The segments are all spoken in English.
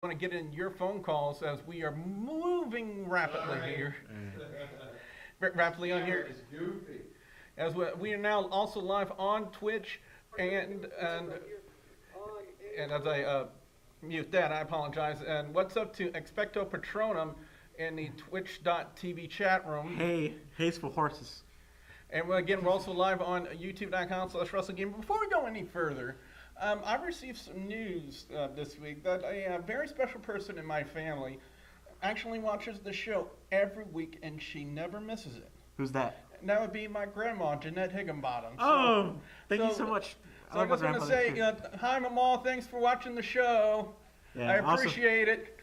Want to get in your phone calls as we are moving rapidly here. Rapidly on here. As we are now also live on Twitch and as I mute that, I apologize. And what's up to Expecto Patronum in the Twitch.tv chat room. Hey, for horses. And again, we're also live on youtube.com/WrestleGamer. Before we go any further, I received some news this week that a very special person in my family actually watches the show every week, and she never misses it. Who's that? And that would be my grandma, Jeanette Higginbottom. Thank you so much. So I just want to say, hi, Mama, thanks for watching the show. Yeah, I appreciate it.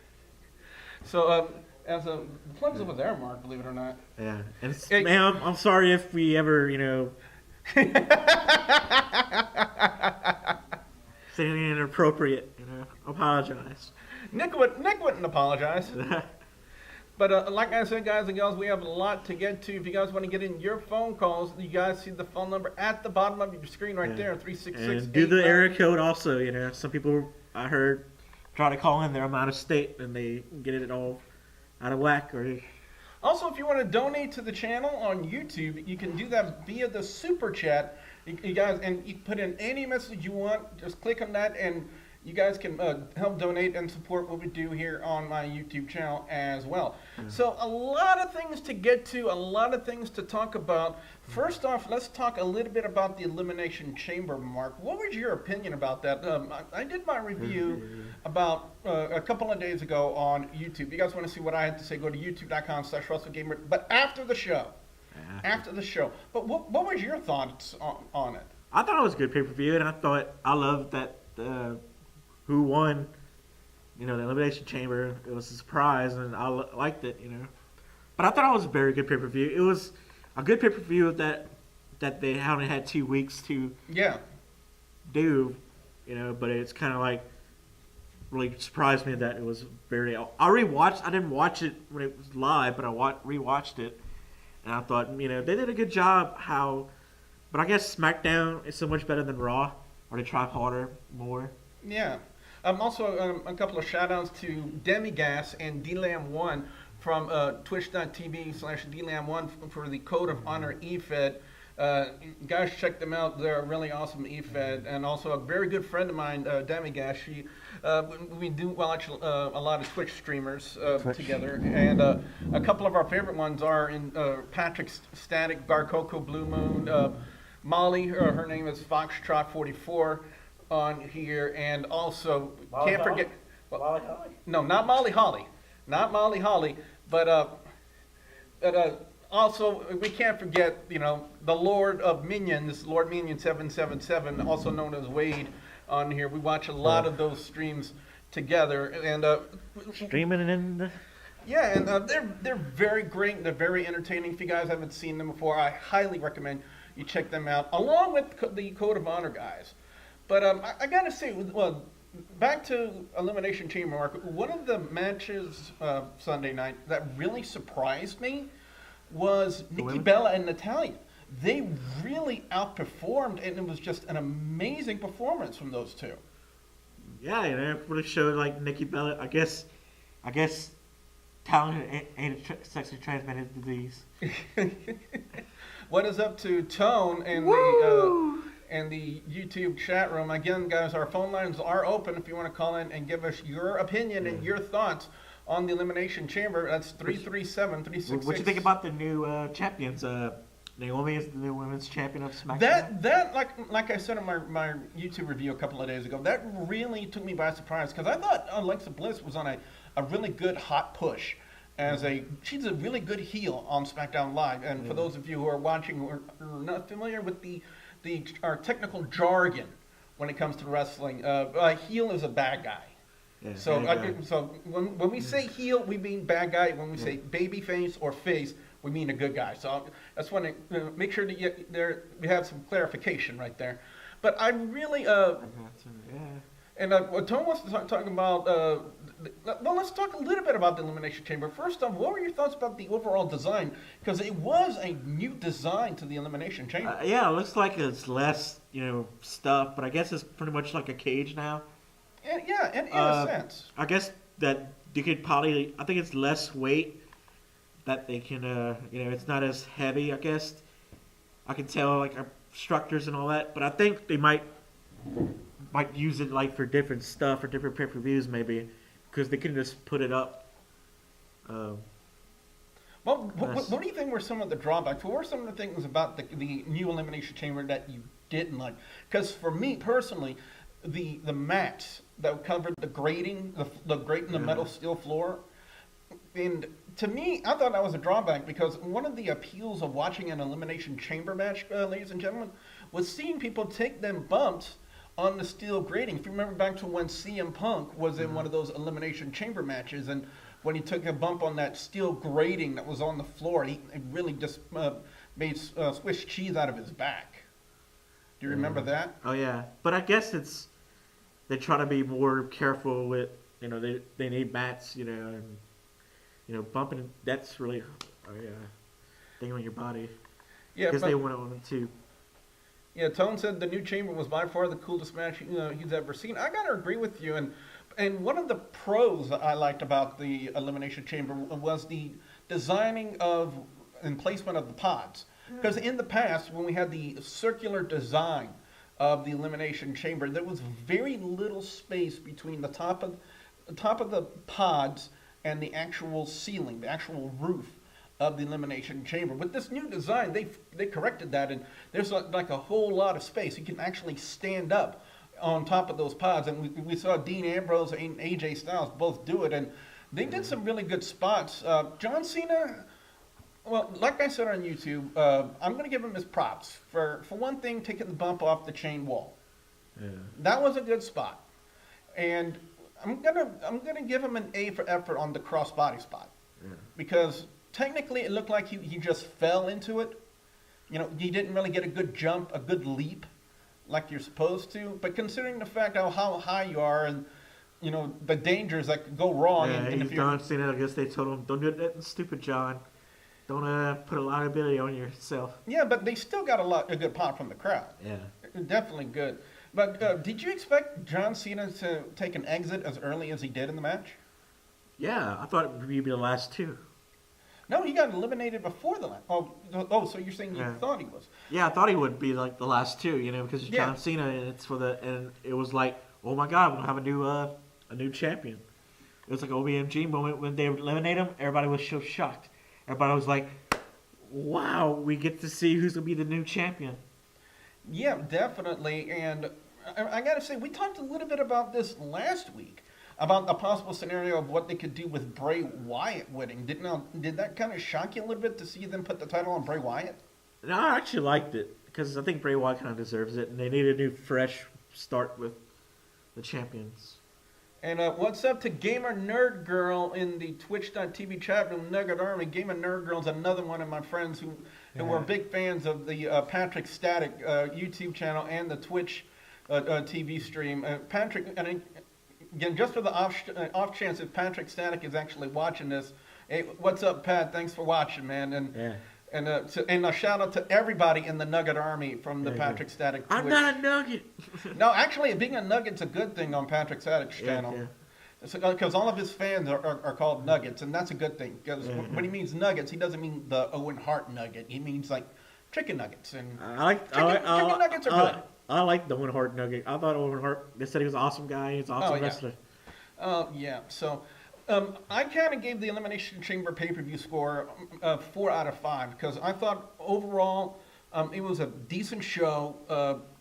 So, as a plugs over there, Mark, believe it or not. Yeah, and ma'am, I'm sorry if we ever, say anything inappropriate, apologize. Nick wouldn't apologize. But like I said, guys and gals, we have a lot to get to. If you guys want to get in your phone calls, you guys see the phone number at the bottom of your screen right there, 366. And do the area code also. Some people I heard try to call in, they're out of state and they get it all out of whack. Also, if you want to donate to the channel on YouTube, you can do that via the super chat. You guys, and you put in any message you want. Just click on that, and you guys can help donate and support what we do here on my YouTube channel as well. So a lot of things to get to, a lot of things to talk about. First off, let's talk a little bit about the Elimination Chamber, Mark. What was your opinion about that? I did my review about a couple of days ago on YouTube. If you guys want to see what I had to say, go to youtube.com/WrestleGamer. But after the show. After the show. But what was your thoughts on it? I thought it was a good pay-per-view, and I loved that who won, the Elimination Chamber. It was a surprise, and I liked it, But I thought it was a very good pay-per-view. It was a good pay-per-view that they only had 2 weeks to do, but it's kind of like really surprised me that it was very... I didn't watch it when it was live, but I rewatched it. And I thought, they did a good job but I guess SmackDown is so much better than Raw, or they try harder, more. Yeah. Also, a couple of shout-outs to Demigas and DLAM1 from twitch.tv/DLAM1 for the Code of Honor eFed. Guys, check them out. They're a really awesome eFed. And also a very good friend of mine, Demigas. We do watch a lot of Twitch streamers together. And a couple of our favorite ones are in Patrick Static, Garcoco Blue Moon, Molly, her name is Foxtrot44 on here. And also, can't forget... Molly Holly? No, not Molly Holly. Not Molly Holly. But also, we can't forget, the Lord of Minions, Lord Minion 777, also known as Wade, on here. We watch a lot of those streams together, and streaming in. Yeah, and they're very great. They're very entertaining. If you guys haven't seen them before, I highly recommend you check them out, along with the Code of Honor guys. But I gotta say, well, back to Elimination Chamber, Mark. One of the matches Sunday night that really surprised me was Nikki Bella and Natalya. They really outperformed, and it was just an amazing performance from those two. Yeah, it really showed Nikki Bella. I guess talent ain't a sexually transmitted disease. What is up to Tone and the YouTube chat room? Again, guys, our phone lines are open if you want to call in and give us your opinion and your thoughts on the Elimination Chamber. That's 337-366. What do you think about the new champions? Naomi is the new women's champion of SmackDown. That like I said in my YouTube review a couple of days ago, that really took me by surprise, because I thought Alexa Bliss was on a really good hot push. She's a really good heel on SmackDown Live. And for those of you who are watching who are not familiar with our technical jargon when it comes to wrestling, a heel is a bad guy. Yeah, so when we say heel, we mean bad guy. When we say baby face or face, we mean a good guy. So I just want to make sure that we have some clarification right there. But I really and Tone wants to talk about. Well, let's talk a little bit about the Elimination Chamber. First off, what were your thoughts about the overall design? Because it was a new design to the Elimination Chamber. It looks like it's less, stuff, but I guess it's pretty much like a cage now. In a sense. I guess that you could probably, I think it's less weight that they can, it's not as heavy, I guess. I can tell, like, structures and all that, but I think they might use it, like, for different stuff or different pay-per-views, maybe, because they can just put it up. Well, what do you think were some of the drawbacks? What were some of the things about the new Elimination Chamber that you didn't like? Because for me personally, the mats that covered the grating, the grate in the metal steel floor, and to me, I thought that was a drawback because one of the appeals of watching an Elimination Chamber match, ladies and gentlemen, was seeing people take them bumps on the steel grating. If you remember back to when CM Punk was in one of those Elimination Chamber matches, and when he took a bump on that steel grating that was on the floor, it really just made Swiss cheese out of his back. Do you remember that? Oh, yeah. But I guess they try to be more careful with, they need mats, and, bumping, that's really, thing on your body. Yeah, because they went on it too. Yeah, Tone said the new chamber was by far the coolest match he's ever seen. I gotta agree with you, and one of the pros that I liked about the Elimination Chamber was the designing of and placement of the pods. Because in the past, when we had the circular design of the Elimination Chamber, there was very little space between the top of the pods and the actual ceiling, the actual roof of the Elimination Chamber. With this new design, they corrected that, and there's like a whole lot of space. You can actually stand up on top of those pods, and we saw Dean Ambrose and AJ Styles both do it, and they did some really good spots. John Cena, well, like I said on YouTube, I'm going to give him his props for one thing, taking the bump off the chain wall. Yeah. That was a good spot, and I'm gonna give him an A for effort on the crossbody spot, because technically it looked like he just fell into it. He didn't really get a good jump, a good leap, like you're supposed to. But considering the fact how high you are and the dangers that could go wrong, and if John Cena, I guess they told him, don't do that stupid, John. Don't put a liability on yourself. Yeah, but they still got a good pop from the crowd. Yeah, definitely good. But did you expect John Cena to take an exit as early as he did in the match? Yeah, I thought it would be the last two. No, he got eliminated before the last. Oh, so you're saying you thought he was? Yeah, I thought he would be like the last two, because John Cena, and and it was like, oh my God, we're gonna have a new champion. It was like an OBMG moment when they eliminated him. Everybody was so shocked. Everybody was like, wow, we get to see who's gonna be the new champion. Yeah, definitely. And I gotta say, we talked a little bit about this last week, about a possible scenario of what they could do with Bray Wyatt winning. Did that kind of shock you a little bit to see them put the title on Bray Wyatt? No, I actually liked it, because I think Bray Wyatt kind of deserves it, and they need a new, fresh start with the champions. And what's up to Gamer Nerd Girl in the Twitch.tv chat room, Nugget Army? Gamer Nerd Girl's another one of my friends who were big fans of the Patrick Static YouTube channel and the Twitch TV stream. Patrick, and again, just for the off chance if Patrick Static is actually watching this, hey, what's up, Pat? Thanks for watching, man. And a shout out to everybody in the Nugget Army from the Patrick Static Twitch. I'm not a Nugget. No, actually, being a Nugget's a good thing on Patrick Static's channel. Because all of his fans are called Nuggets, and that's a good thing. Because when he means Nuggets, he doesn't mean the Owen Hart Nugget. He means like chicken nuggets. And chicken nuggets are good. I like the Owen Hart Nugget. I thought Owen Hart, they said he was an awesome guy. He's an awesome wrestler. So I kind of gave the Elimination Chamber pay-per-view score 4 out of 5 because I thought overall it was a decent show.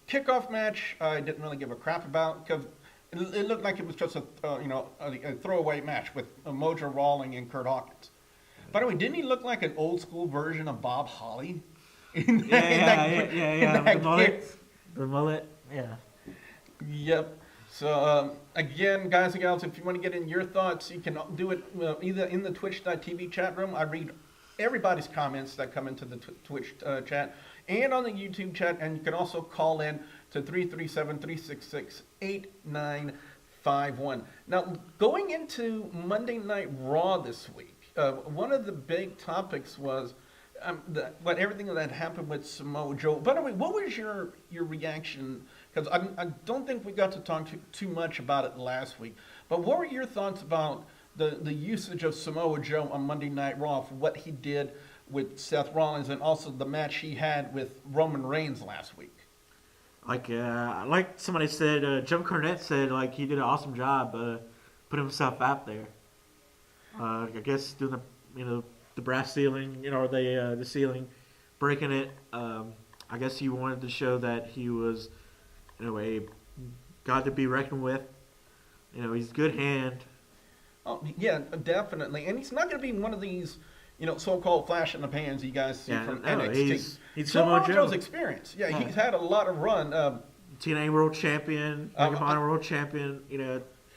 Kickoff match I didn't really give a crap about because it looked like it was just a throwaway match with Mojo Rawling and Kurt Hawkins. By the way, didn't he look like an old school version of Bob Holly? The mullet, Yep. So, again, guys and gals, if you want to get in your thoughts, you can do it either in the Twitch.tv chat room. I read everybody's comments that come into the Twitch chat and on the YouTube chat. And you can also call in to 337-366-8951. Now, going into Monday Night Raw this week, one of the big topics was everything that happened with Samoa Joe. By the way, what was your reaction? Because I don't think we got to talk too much about it last week. But what were your thoughts about the usage of Samoa Joe on Monday Night Raw for what he did with Seth Rollins and also the match he had with Roman Reigns last week? Like somebody said, Jim Cornette said, like, he did an awesome job putting himself out there. I guess doing the brass ceiling, or the ceiling, breaking it. I guess he wanted to show that he was, a god to be reckoned with. He's a good hand. Oh yeah, definitely. And he's not going to be one of these, so-called flash in the pans you guys see from NXT. He's Samoa Joe's experience. Yeah, he's had a lot of run. TNA World Champion, Ring of Honor World Champion.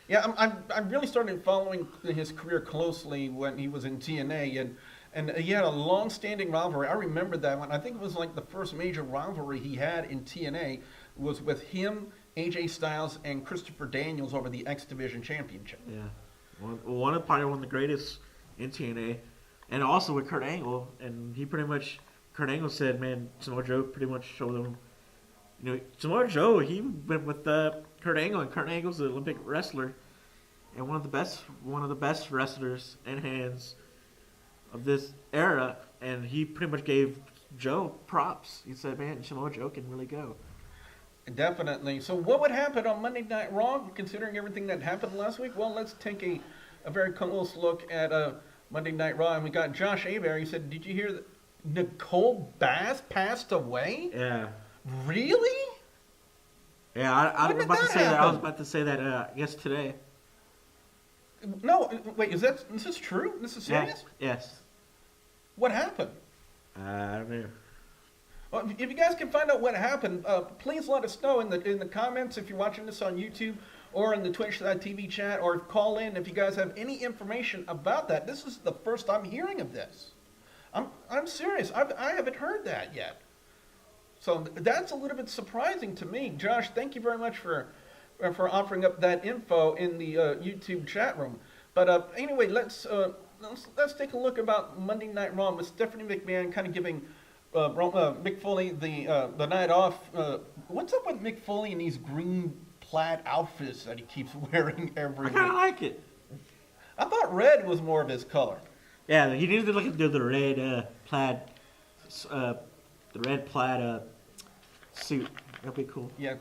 Yeah, I'm really started following his career closely when he was in TNA, and he had a long-standing rivalry. I remember that one. I think it was like the first major rivalry he had in TNA was with him, AJ Styles, and Christopher Daniels over the X Division Championship. Yeah, probably one of the greatest in TNA, and also with Kurt Angle. And Kurt Angle said, "Man, Samoa Joe pretty much showed him." Samoa Joe, he went with Kurt Angle, and Kurt Angle's an Olympic wrestler, and one of the best wrestlers and hands of this era. And he pretty much gave Joe props. He said, "Man, Samoa Joe can really go." Definitely. So what would happen on Monday Night Raw, considering everything that happened last week? Well, let's take a very close look at Monday Night Raw. And we got Josh Abear. He said, "Did you hear that Nicole Bass passed away?" Yeah. Really? Yeah, I was about to say that. I was about to say that. I guess today. No, wait. Is this true? This is serious? Yes. What happened? I don't know. Well, if you guys can find out what happened, please let us know in the comments if you're watching this on YouTube or in the Twitch.tv chat, or call in if you guys have any information about that. This is the first I'm hearing of this. I'm serious. I haven't heard that yet. So that's a little bit surprising to me. Josh, thank you very much for offering up that info in the YouTube chat room. But anyway, let's take a look about Monday Night Raw with Stephanie McMahon kind of giving Mick Foley the night off. What's up with Mick Foley and these green plaid outfits that he keeps wearing every week? I kind of like it. I thought red was more of his color. Yeah, he needs to look into the red plaid, suit. That'd be cool. Yeah,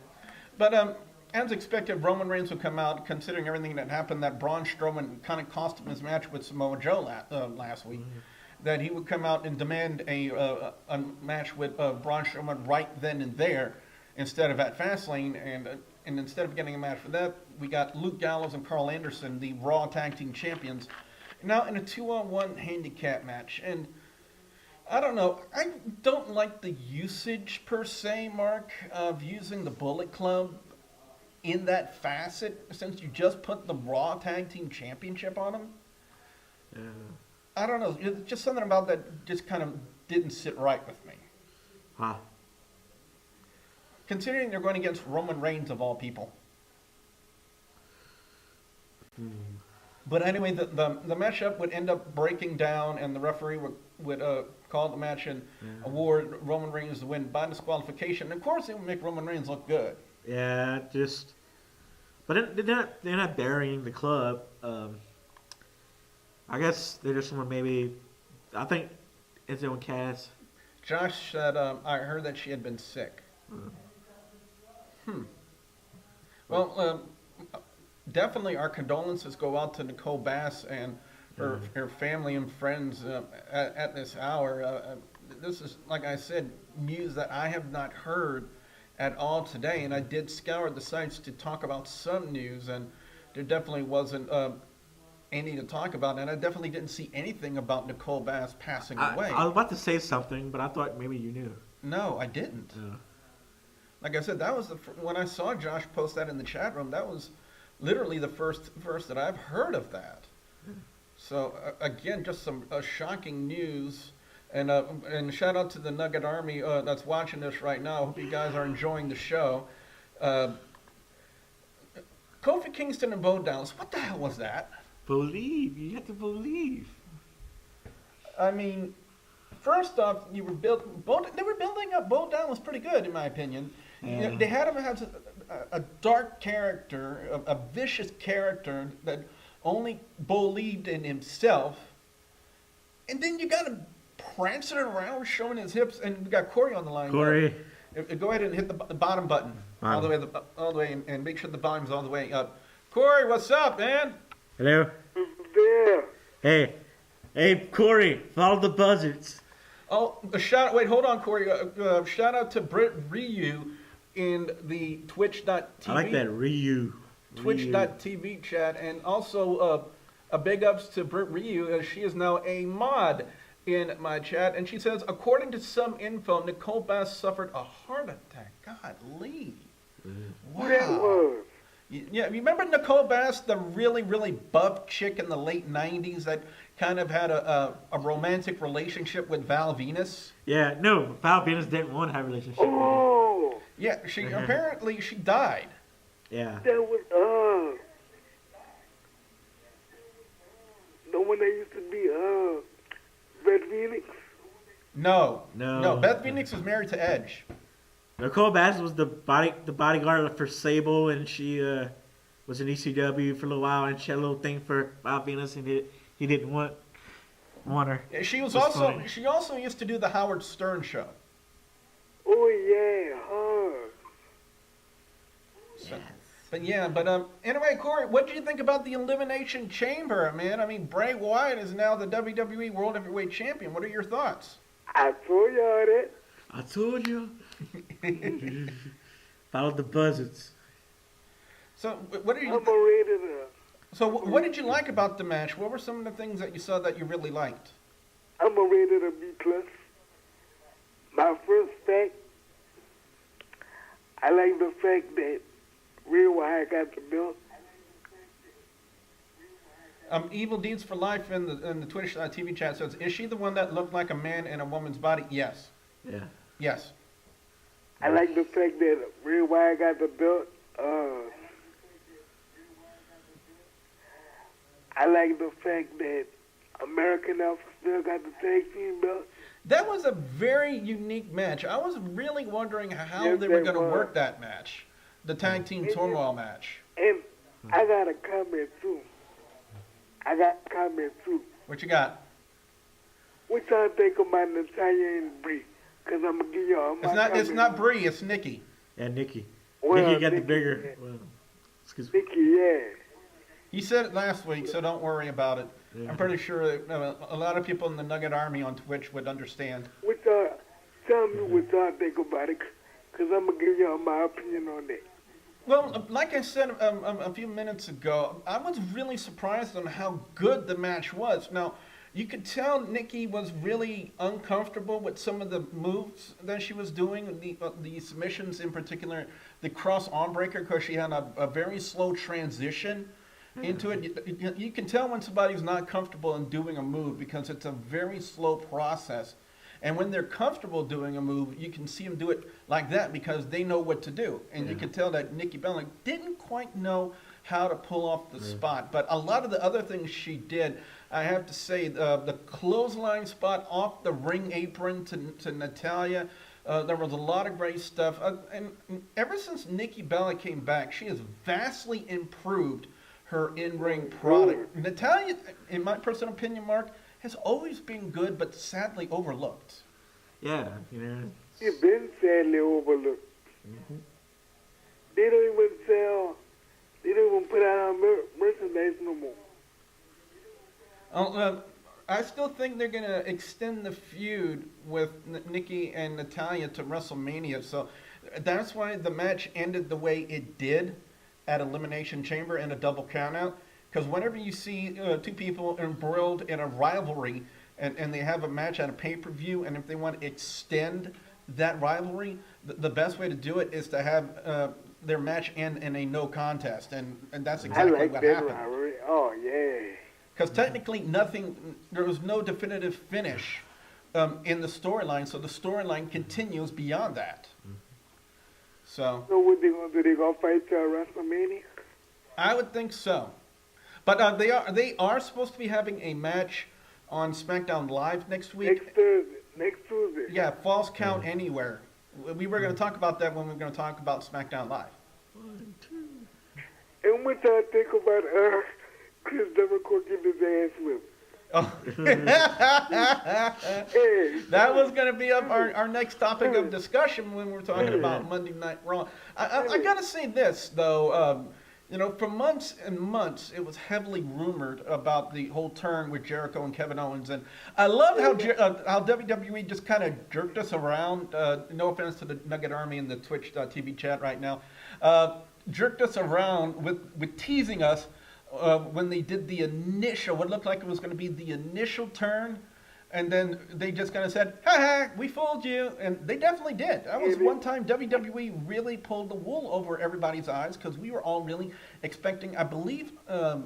but as expected, Roman Reigns would come out, considering everything that happened. That Braun Strowman kind of cost him his match with Samoa Joe last week. Mm-hmm. That he would come out and demand a match with Braun Strowman right then and there, instead of at Fastlane. And instead of getting a match for that, we got Luke Gallows and Carl Anderson, the Raw Tag Team Champions, now in a 2-on-1 handicap match. And I don't know, I don't like the usage per se, Mark, of using the Bullet Club in that facet, since you just put the Raw Tag Team Championship on them. Yeah. I don't know. It's just something about that just kind of didn't sit right with me. Huh. Considering they're going against Roman Reigns of all people. But anyway, the matchup would end up breaking down, and the referee would call the match and award Roman Reigns the win by disqualification. And of course, it would make Roman Reigns look good. Yeah, but they're not burying the club. I guess they're just someone maybe. I think it's on Cass. Josh said, I heard that she had been sick. Well, definitely our condolences go out to Nicole Bass and her family and friends at this hour. This is, like I said, news that I have not heard at all today. And I did scour the sites to talk about some news, and there definitely wasn't any to talk about, and I definitely didn't see anything about Nicole Bass passing away. I was about to say something, but I thought maybe you knew. No, I didn't. Like I said, that was when I saw Josh post that in the chat room. That was literally the first that I've heard of that. So again, just some shocking news, and shout out to the Nugget Army that's watching this right now. Hope you guys are enjoying the show. Kofi Kingston and Bo Dallas. What the hell was that? Believe. You have to believe. I mean, first off, they were building up Bo Dallas pretty good, in my opinion. Yeah. They had him as a dark character, a vicious character that only believed in himself, and then you got him prancing around, showing his hips, and we got Corey on the line. Corey. Go ahead and hit the bottom button all the way, and make sure the volume's all the way up. Corey, what's up, man? Hello. There. Hey, Corey, follow the buzzards. Oh, wait, hold on, Corey. Shout out to Britt Ryu in the Twitch.tv. I like that, Ryu. Twitch.tv chat, and also a big ups to Britt Ryu, as she is now a mod in my chat, and she says, according to some info, Nicole Bass suffered a heart attack. Golly. Who that was? Yeah, remember Nicole Bass, the really, really buff chick in the late 90s that kind of had a romantic relationship with Val Venus? Yeah, no, Val Venus didn't want to have a relationship. Oh, Yeah, apparently she died. Yeah. that was the one that used to be Red Phoenix. No. No. Beth Phoenix was married to Edge. Nicole Bass was the bodyguard for Sable, and she was in ECW for a little while, and she had a little thing for Val Venus, and he didn't want her. Yeah, she was That's also funny. she also used to do the Howard Stern show. Oh yeah, her. But anyway, Corey, what did you think about the Elimination Chamber, man? I mean, Bray Wyatt is now the WWE World Heavyweight Champion. What are your thoughts? I told y'all that. I told you. Follow the buzzards. So, what are I'm you? a Raider. What did you like about the match? What were some of the things that you saw that you really liked? I'm a rated a B plus. My first fact, I like the fact that Real Wyatt got the belt. Evil Deeds for Life in the Twitch TV chat says, is she the one that looked like a man in a woman's body? Yes. Yeah. Yes. I like the fact that Real Wyatt got the belt. I like the fact that American Alpha still got the tag team belt. That was a very unique match. I was really wondering how Yes, they were it going to was. work that match, the tag team turmoil match. And I got a comment too. What you got? What y'all think about Natalia and Brie? Because I'm going to give y'all my It's comment. not Brie, it's Nikki. Yeah, Nikki. Well, Nikki got the Nikki, bigger. yeah. Well, excuse me. Nikki, yeah. He said it last week, so don't worry about it. Yeah. I'm pretty sure that, a lot of people in the Nugget Army on Twitch would understand. What y'all, tell me what y'all think about it. Because I'm going to give y'all my opinion on that. Well, like I said a few minutes ago, I was really surprised on how good the match was. Now, you could tell Nikki was really uncomfortable with some of the moves that she was doing, the submissions in particular, the cross arm breaker, because she had a very slow transition into it. You can tell when somebody's not comfortable in doing a move because it's a very slow process. And when they're comfortable doing a move, you can see them do it like that because they know what to do. And you can tell that Nikki Bella didn't quite know how to pull off the spot. But a lot of the other things she did, I have to say, the clothesline spot off the ring apron to Natalia, there was a lot of great stuff. And ever since Nikki Bella came back, she has vastly improved her in-ring product. Natalia, in my personal opinion, Mark, has always been good, but sadly overlooked. Yeah, you know. It's been sadly overlooked. They don't even sell, they don't even put out merchandise no more. I still think they're going to extend the feud with Nikki and Natalia to WrestleMania. So that's why the match ended the way it did at Elimination Chamber in a double countout. Because whenever you see two people embroiled in a rivalry and they have a match at a pay-per-view, and if they want to extend that rivalry, the best way to do it is to have their match end in a no contest. And that's exactly I like what that happened. rivalry. Oh, yeah. Because technically there was no definitive finish in the storyline, so the storyline continues beyond that. So what they going to do? They going to fight till WrestleMania? I would think so. But they are supposed to be having a match on SmackDown Live next week. Next Tuesday. Yeah, Falls Count Anywhere. We were going to talk about that when we were going to talk about SmackDown Live. 1, 2. And what y'all think about Chris Jericho getting his ass whipped? Oh. Hey, That was going to be our next topic of discussion when we're talking about Monday Night Raw. I got to say this, though. For months and months, it was heavily rumored about the whole turn with Jericho and Kevin Owens. And I love how WWE just kind of jerked us around. No offense to the Nugget Army and the Twitch.tv chat right now. Jerked us around with teasing us when they did the initial, what looked like it was going to be the initial turn. And then they just kind of said, ha ha, we fooled you. And they definitely did. That was one time WWE really pulled the wool over everybody's eyes because we were all really expecting, I believe, it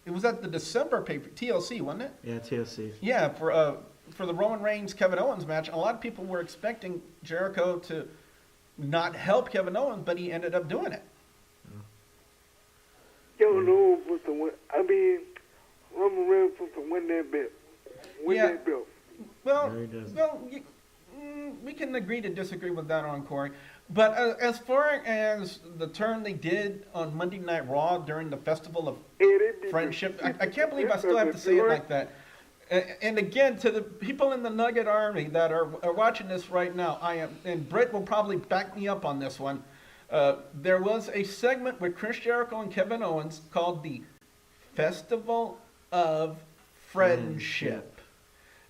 was at the December paper, TLC, wasn't it? Yeah, TLC. Yeah, for the Roman Reigns Kevin Owens match, a lot of people were expecting Jericho to not help Kevin Owens, but he ended up doing it. Kevin Owens was the one. I mean, Roman Reigns was the one that belt. That belt. Well, No, he doesn't. we can agree to disagree with that on Corey. But as far as the turn they did on Monday Night Raw during the Festival of Friendship, I can't believe I still have to say it like that. And again, to the people in the Nugget Army that are watching this right now, and Brett will probably back me up on this one. There was a segment with Chris Jericho and Kevin Owens called the Festival of Friendship.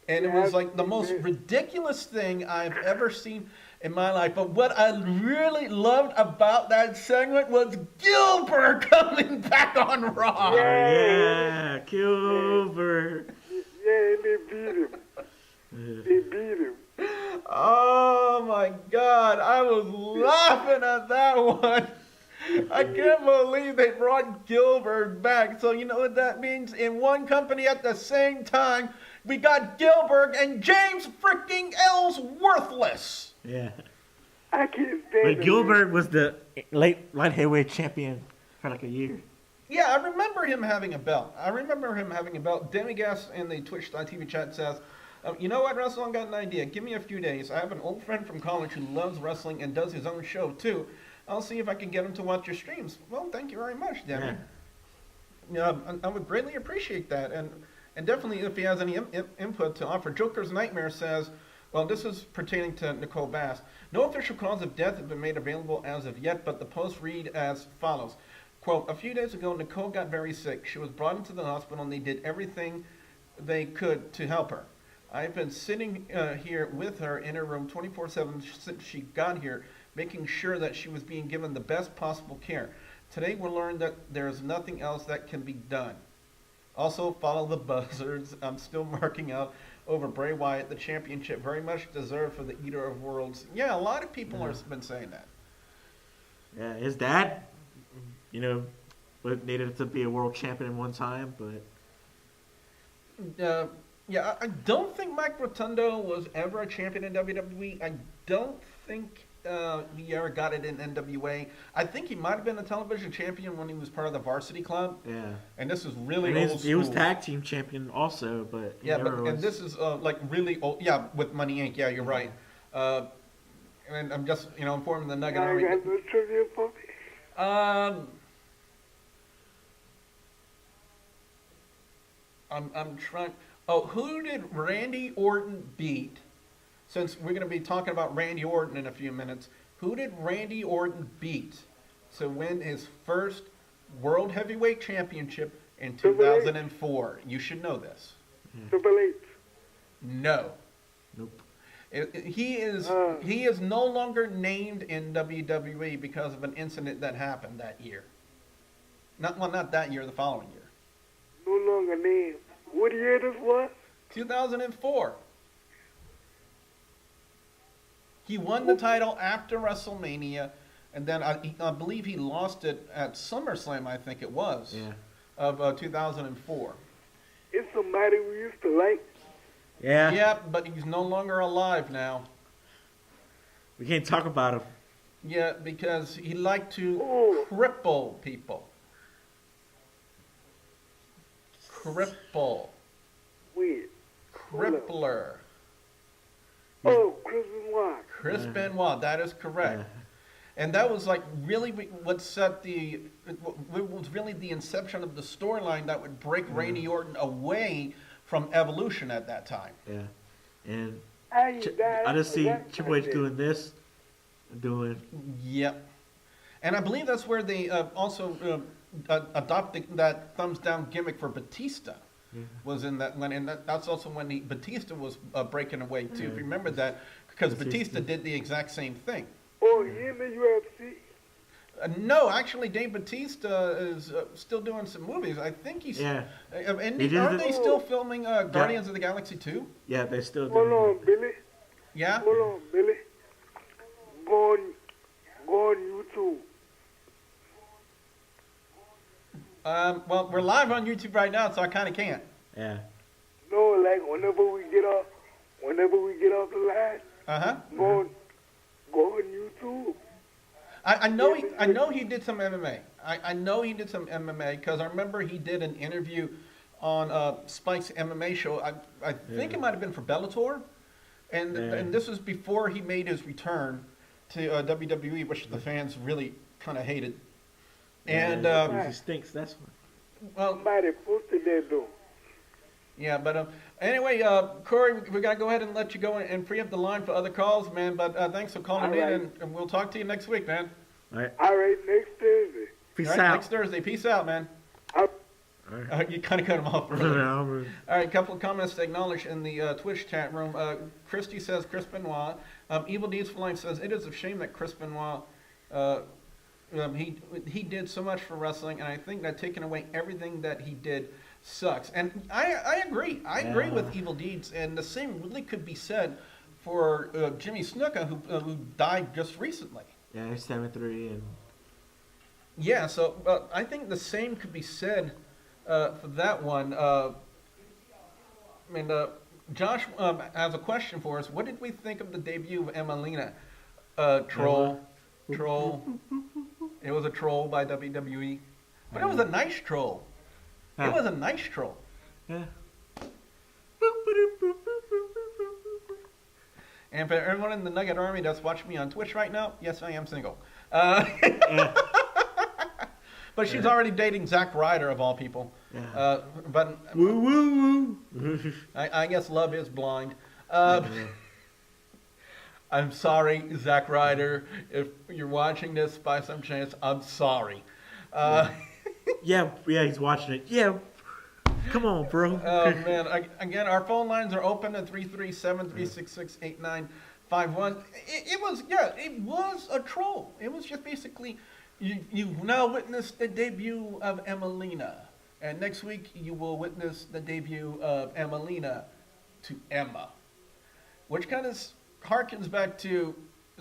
And it was like the most ridiculous thing I've ever seen in my life. But what I really loved about that segment was Gilbert coming back on Raw. Yeah, Gilbert. Yeah, they beat him. They beat him. Oh my God, I was laughing at that one. I can't believe they brought Gilbert back. So you know what that means? In one company at the same time, we got Gilbert and James freaking Ellsworthless. Yeah. I can't stand But Gilbert was the light heavyweight champion for like a year. Yeah, I remember him having a belt. Demigas in the Twitch.tv chat says, you know what, Russell, I got an idea. Give me a few days. I have an old friend from college who loves wrestling and does his own show, too. I'll see if I can get him to watch your streams. Well, thank you very much, Demi. Yeah, I would greatly appreciate that. And definitely if he has any input to offer. Joker's Nightmare says, well, this is pertaining to Nicole Bass. No official cause of death has been made available as of yet, but the post read as follows. Quote, a few days ago, Nicole got very sick. She was brought into the hospital and they did everything they could to help her. I've been sitting here with her in her room 24/7 since she got here, making sure that she was being given the best possible care. Today we learned that there's nothing else that can be done. Also, follow the buzzards. I'm still marking out over Bray Wyatt. The championship very much deserved for the Eater of Worlds. Yeah, a lot of people have been saying that. Yeah, his dad, needed to be a world champion in one time, but... Yeah, I don't think Mike Rotundo was ever a champion in WWE. I don't think he ever got it in NWA. I think he might have been a television champion when he was part of the Varsity Club. Yeah. And this is really old school. He was tag team champion also, but and this is like really old. Yeah, with Money Inc. Yeah, you're right. And I'm just informing the Nugget Army. got no trivia for me. I'm trying. Oh, who did Randy Orton beat? Since we're going to be talking about Randy Orton in a few minutes, who did Randy Orton beat to win his first World Heavyweight Championship in 2004? You should know this. Triple H. No. Nope. He is no longer named in WWE because of an incident that happened that year. Not that year, the following year. No longer named. What year this was? 2004. He won the title after WrestleMania, and then I believe he lost it at SummerSlam, I think it was, of 2004. It's somebody we used to like. Yeah. Yeah, but he's no longer alive now. We can't talk about him. Yeah, because he liked to cripple people. Cripple. Weird. Crippler. Oh, Chris Benoit. Chris Benoit, that is correct. And that was like really what set what was really the inception of the storyline that would break Randy Orton away from Evolution at that time. Yeah, and How you died I just see that Triple H like doing this, doing Yep. And I believe that's where they also adopted that thumbs down gimmick for Batista. Was in that when, and that's also when Batista was breaking away too. If you remember that, because Batista did the exact same thing. Oh, he in the UFC? No, actually, Dave Batista is still doing some movies. I think he's. Yeah. And He did aren't the- they still filming Guardians of the Galaxy 2? yeah, they still Hold do. on, Billy. Yeah. Hold on, Billy. Go on YouTube. Well, we're live on YouTube right now, so I kind of can't. Yeah, No, like whenever we get off the line, go on YouTube. I know he did some MMA. I know he did some MMA because I remember he did an interview on Spike's MMA show. I think it might have been for Bellator, and this was before he made his return to WWE, which the fans really kind of hated. And he stinks. That's why. well, Somebody posted that though. yeah, but anyway, Corey, we gotta go ahead and let you go and free up the line for other calls, man. But thanks for calling All in, right. and we'll talk to you next week, man. All right, All right, next Thursday. peace All right, out. next Thursday. Peace out, man. I'll All right. You kind of cut him off earlier. All All right, a couple of comments to acknowledge in the Twitch chat room. Christy says, Chris Benoit. Evil Deeds for Life says, it is a shame that Chris Benoit, he did so much for wrestling, and I think that taking away everything that he did sucks. And I agree. I agree with Evil Deeds, and the same really could be said for Jimmy Snuka, who died just recently. Yeah, he's 73, and Yeah, so I think the same could be said for that one. Josh has a question for us. What did we think of the debut of Emelina? Troll. It was a troll by WWE. But it was a nice troll. It was a nice troll. yeah. And for everyone in the Nugget Army that's watching me on Twitch right now, yes, I am single. Yeah. But she's already dating Zack Ryder, of all people. Yeah. But Woo woo woo. I guess love is blind. I'm sorry, Zack Ryder. If you're watching this by some chance, I'm sorry. Yeah, he's watching it. Yeah, come on, bro. Oh, man. Again, our phone lines are open at 337-366-8951. It was a troll. It was just basically, you've now witnessed the debut of Emelina. And next week, you will witness the debut of Emelina to Emma. Which kind of harkens back to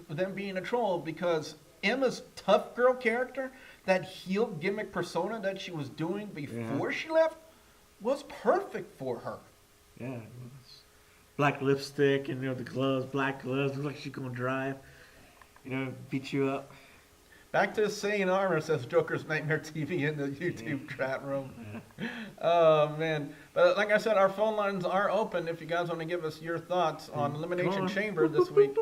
them being a troll, because Emma's tough girl character, that heel gimmick persona that she was doing before she left, was perfect for her. Yeah. Black lipstick and the gloves, black gloves. Looks like she's gonna drive. Beat you up. Back to saying armor, says Joker's Nightmare TV in the YouTube chat room. Oh, man. But like I said, our phone lines are open if you guys want to give us your thoughts on Elimination Chamber this week.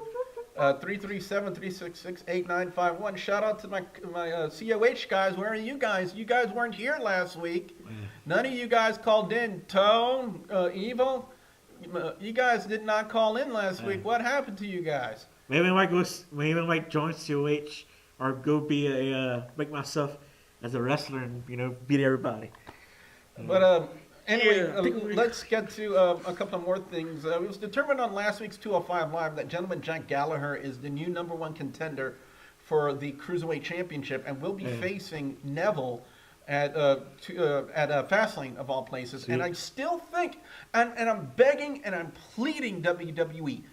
337-366-8951. Shout out to my COH guys. Where are you guys? You guys weren't here last week. None of you guys called in. Tone, Evil, you guys did not call in last week. What happened to you guys? Maybe I might join COH or go be make myself as a wrestler and beat everybody. But anyway, Yeah. let's get to a couple of more things. It was determined on last week's 205 Live that gentleman Jack Gallagher is the new #1 contender for the Cruiserweight Championship and will be facing Neville at Fastlane, of all places. And I still think, and I'm begging and I'm pleading WWE,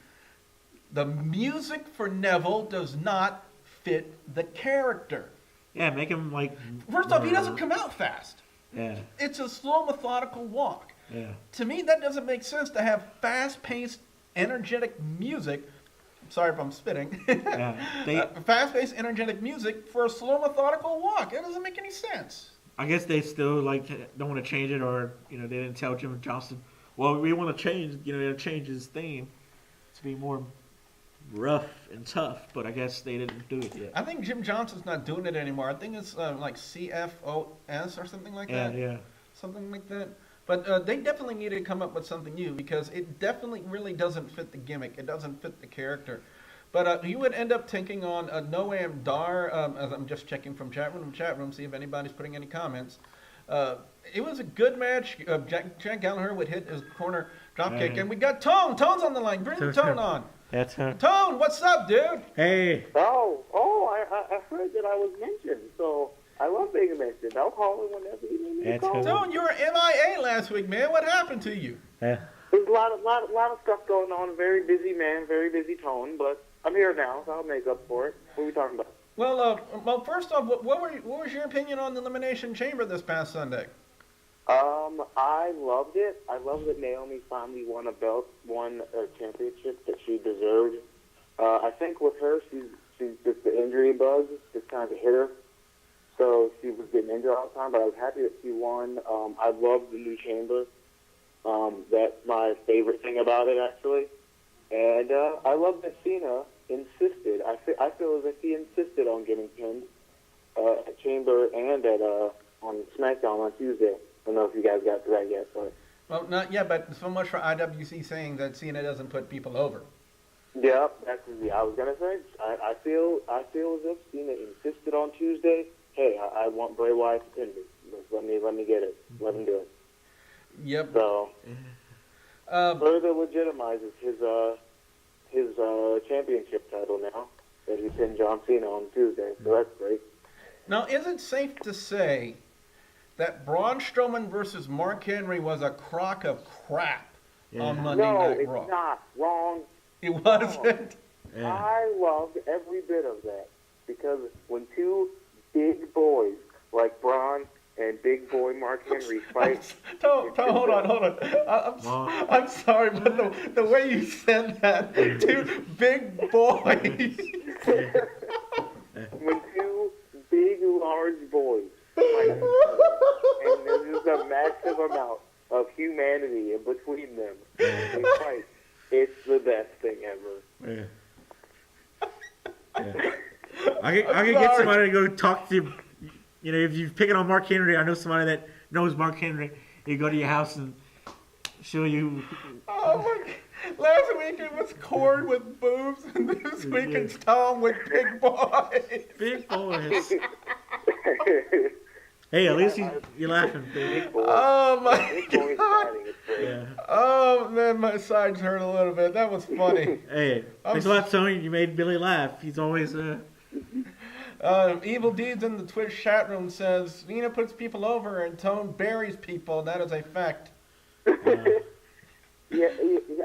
the music for Neville does not fit the character. Yeah, make him First off, he doesn't come out fast. Yeah. It's a slow, methodical walk. Yeah. To me, that doesn't make sense to have fast-paced, energetic music. Sorry if I'm spitting. Yeah. Fast-paced, energetic music for a slow, methodical walk. It doesn't make any sense. I guess they still don't want to change it, or they didn't tell Jim Johnston. Well, we want to change. Change his theme to be more rough and tough, but I guess they didn't do it yet. I think Jim Johnson's not doing it anymore. I think it's like CFOS or something like that. Yeah. Something like that. But they definitely need to come up with something new because it definitely really doesn't fit the gimmick. It doesn't fit the character. But you would end up taking on Noam Dar. As I'm just checking from chat room, see if anybody's putting any comments. It was a good match. Jack Gallagher would hit his corner dropkick, and we got Tone. Tone's on the line. Bring the Tone on. That's her. Tone, what's up, dude? Hey. I heard that I was mentioned, so I love being mentioned. I'll call it whenever you need me to call. Tone, you were MIA last week, man. What happened to you? Yeah. There's a lot of stuff going on. Very busy man, very busy Tone, but I'm here now, so I'll make up for it. What are we talking about? Well, first off, what was your opinion on the Elimination Chamber this past Sunday? I loved it. I love that Naomi finally won a championship that she deserved. I think with her, she's just the injury bug just kind of hit her. So she was getting injured all the time, but I was happy that she won. I love the new chamber. That's my favorite thing about it, actually. And I love that Cena insisted. I feel as if he insisted on getting pinned at Chamber and on SmackDown on Tuesday. I don't know if you guys got to that yet, but... Well, not yet, but so much for IWC saying that Cena doesn't put people over. Yeah, I was gonna say. I feel as if Cena insisted on Tuesday. Hey, I want Bray Wyatt to pin me. Let me get it. Let him do it. Yep. So further legitimizes his championship title now that he pinned John Cena on Tuesday. So that's great. Now, is it safe to say that Braun Strowman versus Mark Henry was a crock of crap on Monday Night Raw? No, it's not. Wrong. It wasn't? Yeah. I loved every bit of that because when two big boys like Braun and big boy Mark Henry fight... Hold on. I'm sorry, but the way you said that, two big boys... When two big, large boys fight, and there's just a massive amount of humanity in between them, they fight. It's the best thing ever. Yeah. I can get somebody to go talk to, if you're picking on Mark Henry, I know somebody that knows Mark Henry. You go to your house and show you. Oh my God. Last week it was Cord with boobs, and this week it's Tom with big boys. Big boys. Hey, at least you're laughing, baby. Oh my God. Yeah. Oh man, my sides hurt a little bit. That was funny. Hey, thanks a lot, Tony. You made Billy laugh. He's always Evil Deeds in the Twitch chat room says Cena puts people over and Tone buries people. That is a fact. Yeah,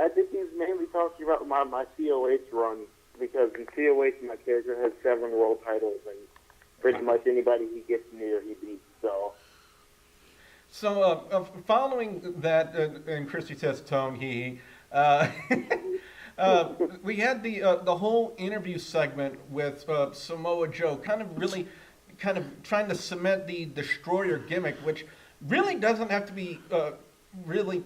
I think he's mainly talking about my COH run because in COH my character has 7 world titles and pretty much anybody he gets near he beats. So following that, and Christy says Tone we had the whole interview segment with Samoa Joe, kind of trying to cement the Destroyer gimmick, which really doesn't have to be really,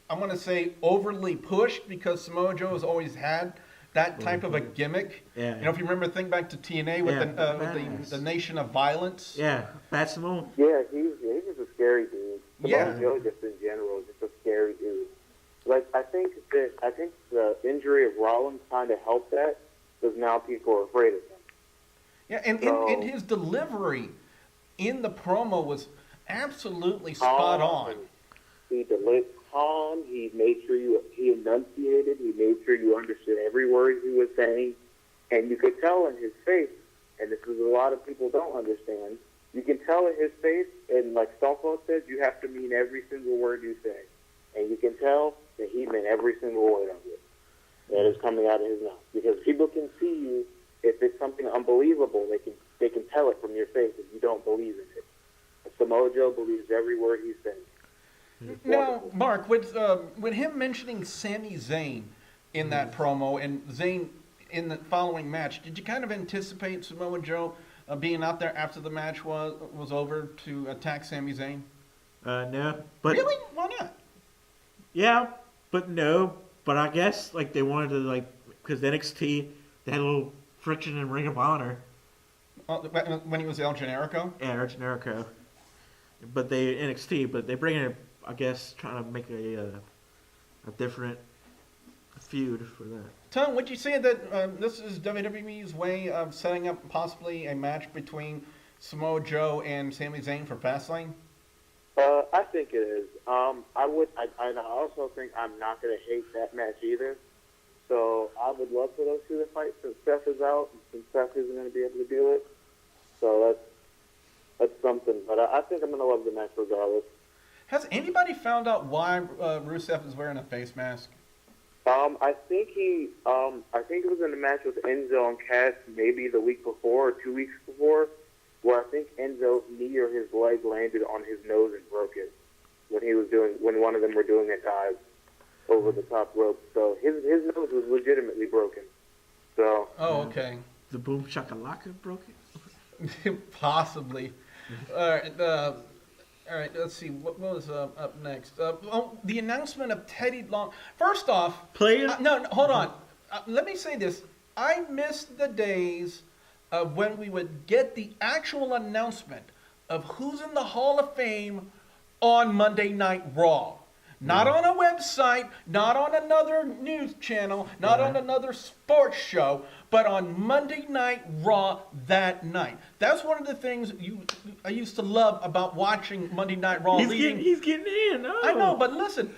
I'm going to say, overly pushed because Samoa Joe has always had that type of a gimmick. Yeah. If you remember, think back to TNA with the Nation of Violence. Yeah, Pat Samoa. Yeah, he's just a scary dude. Yeah. Samoa Joe just in general is just a scary dude. Like I think the injury of Rollins kind of helped that because now people are afraid of him. Yeah, and his delivery in the promo was absolutely spot on. He delivered calm. He made sure he enunciated. He made sure you understood every word he was saying, and you could tell in his face. And this is a lot of people don't understand. You can tell in his face, and like Stolfo said, you have to mean every single word you say, and you can tell that he meant every single word of it that is coming out of his mouth. Because people can see you if it's something unbelievable. They can tell it from your face if you don't believe in it. Samoa Joe believes every word he's saying. Now, Mark, with him mentioning Sami Zayn in that promo and Zayn in the following match, did you kind of anticipate Samoa Joe being out there after the match was over to attack Sami Zayn? No, but really, why not? Yeah, but no, but I guess like they wanted to like because NXT, they had a little friction in Ring of Honor. When he was El Generico? Yeah, Jericho. But they NXT, but they bring in, I guess, trying to make a different feud for that. Tom, would you say that this is WWE's way of setting up possibly a match between Samoa Joe and Sami Zayn for Fastlane? I think it is. I also think I'm not going to hate that match either. So I would love for those two to fight since Seth is out and Seth isn't going to be able to do it. So that's something. But I think I'm going to love the match regardless. Has anybody found out why Rusev is wearing a face mask? I think it was in a match with Enzo and Cass maybe the week before or 2 weeks before, where I think Enzo's knee or his leg landed on his nose and broke it when one of them were doing a dive over the top rope. So his nose was legitimately broken. So. Oh, okay. The Boom Shakalaka broke it? Possibly. All right, let's see. What was up next? The announcement of Teddy Long. First off, no, hold on. Let me say this. I miss the days of when we would get the actual announcement of who's in the Hall of Fame on Monday Night Raw. Not on a website, not on another news channel, not on another sports show, but on Monday Night Raw that night. That's one of the things I used to love about watching Monday Night Raw. He's getting in. Oh. I know, but listen,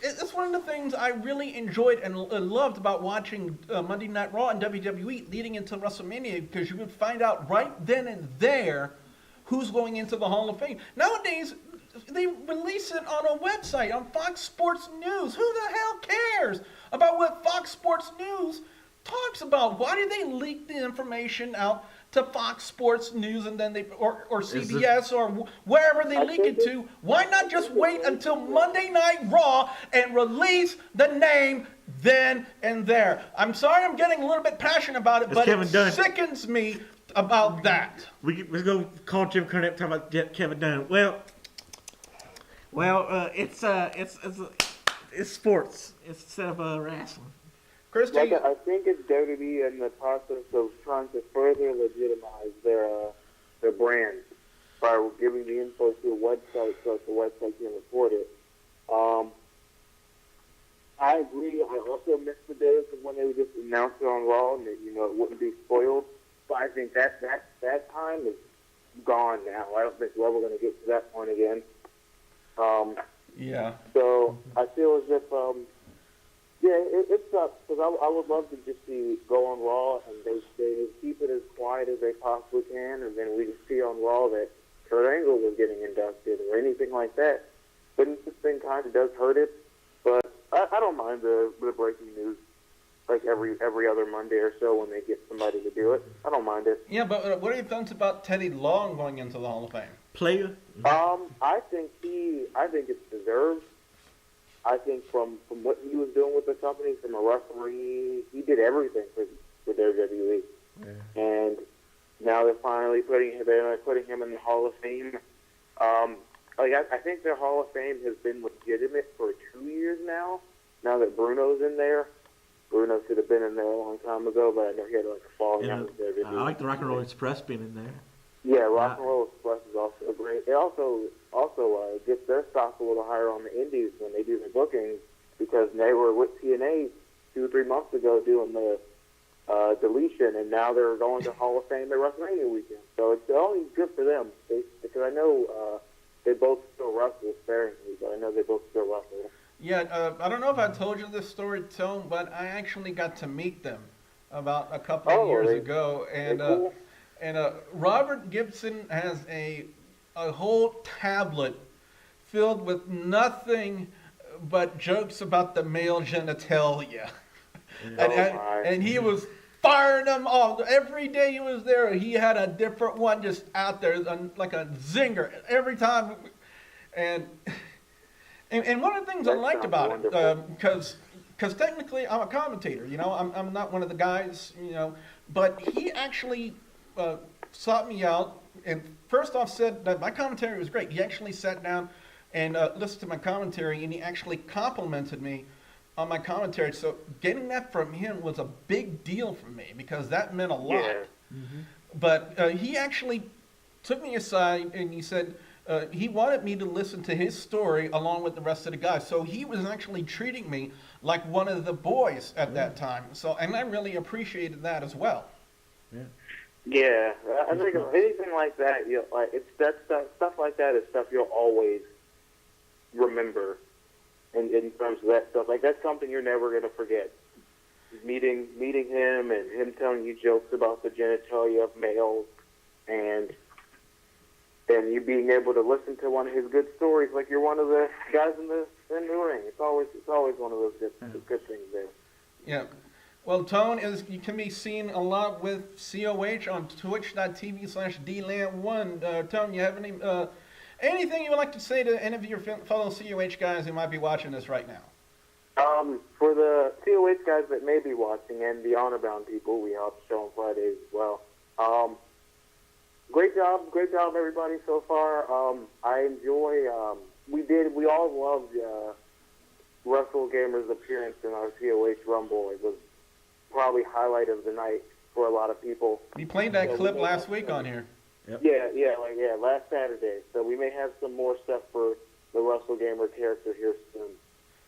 it's one of the things I really enjoyed and loved about watching Monday Night Raw and WWE leading into WrestleMania, because you would find out right then and there who's going into the Hall of Fame. Nowadays, they release it on a website, on Fox Sports News. Who the hell cares about what Fox Sports News talks about? Why do they leak the information out to Fox Sports News and then or CBS or wherever they leak it to? Why not just wait until Monday Night Raw and release the name then and there? I'm sorry I'm getting a little bit passionate about it, but it sickens me about that. Let's go call Jim Cornette and talk about Kevin Dunn. Well, it's sports instead of wrestling. Christy, I think it's WWE in the process of trying to further legitimize their brand by giving the info to a website so that the website can report it. I agree. I also miss the days of when they would just announce it on Raw and it wouldn't be spoiled. But I think that time is gone now. I don't think we're ever going to get to that point again. Yeah. So I feel as if, it sucks because I would love to just go on Raw and they keep it as quiet as they possibly can, and then we just see on Raw that Kurt Angle was getting inducted or anything like that. But this thing kind of does hurt it. But I don't mind the breaking news like every other Monday or so when they get somebody to do it. I don't mind it. Yeah, but what are your thoughts about Teddy Long going into the Hall of Fame? Player? I think it's deserved. I think from what he was doing with the company, from a referee, he did everything for WWE. Yeah. And now they're finally putting him in the Hall of Fame. I think their Hall of Fame has been legitimate for 2 years now. Now that Bruno's in there. Bruno should have been in there a long time ago, but I know he had a falling out with WWE. I like the Rock and Roll Express being in there. Yeah, Rock and Roll Express is also great. They also get their stock a little higher on the indies when they do their bookings, because they were with TNA 2 or 3 months ago doing the deletion, and now they're going to Hall of Fame at WrestleMania weekend. So it's only good for them, because I know they both still wrestle sparingly, but I know they both still wrestle. Yeah, I don't know if I told you this story, Tone, but I actually got to meet them about a couple of years ago, and cool. Robert Gibson has a whole tablet filled with nothing but jokes about the male genitalia. And he was firing them off. Every day he was there, he had a different one just out there, like a zinger every time. And one of the things I liked about it, because technically I'm a commentator, I'm not one of the guys, but he actually sought me out, and first off said that my commentary was great. He actually sat down and listened to my commentary, and he actually complimented me on my commentary. So getting that from him was a big deal for me because that meant a lot. Yeah. Mm-hmm. But he actually took me aside and he said he wanted me to listen to his story along with the rest of the guys. So he was actually treating me like one of the boys at that time. So, and I really appreciated that as well. Yeah. Yeah, I think of anything like that, like it's that stuff like that is stuff you'll always remember. In terms of that stuff, like that's something you're never gonna forget. Meeting him and him telling you jokes about the genitalia of males, and you being able to listen to one of his good stories, like you're one of the guys in the ring. It's always one of those good things there. Yeah. Well, Tone you can be seen a lot with COH on twitch.tv/DLAN1. Tone, you have anything you would like to say to any of your fellow COH guys who might be watching this right now? For the COH guys that may be watching and the honor-bound people, we have a show on Fridays as well. Great job, everybody so far. I enjoy. We all loved Russell Gamer's appearance in our COH Rumble. It was probably highlight of the night for a lot of people. We played that clip last week on here. Yep. Yeah, last Saturday. So we may have some more stuff for the Russell Gamer character here soon.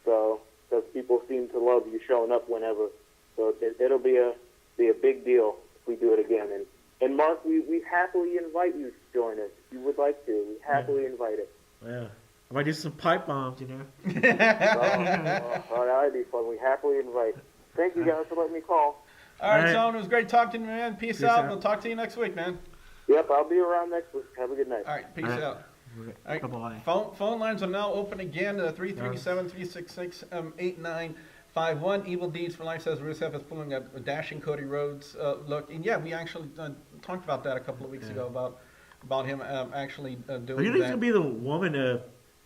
So, because people seem to love you showing up whenever. So it'll be a big deal if we do it again. And Mark, we happily invite you to join us if you would like to. We happily invite it. Yeah. I might do some pipe bombs, you know. That'd be fun. We happily invite. Thank you guys for letting me call. All right, Tone, it was great talking to you, man. Peace out. We'll talk to you next week, man. Yep, I'll be around next week. Have a good night. All right, peace out. All right. Bye-bye. Phone lines are now open again. 337-366-8951. Evil Deeds for Life says Rusev is pulling a dashing Cody Rhodes look. And yeah, we actually talked about that a couple of weeks ago about him actually doing that. You think he's going to be the woman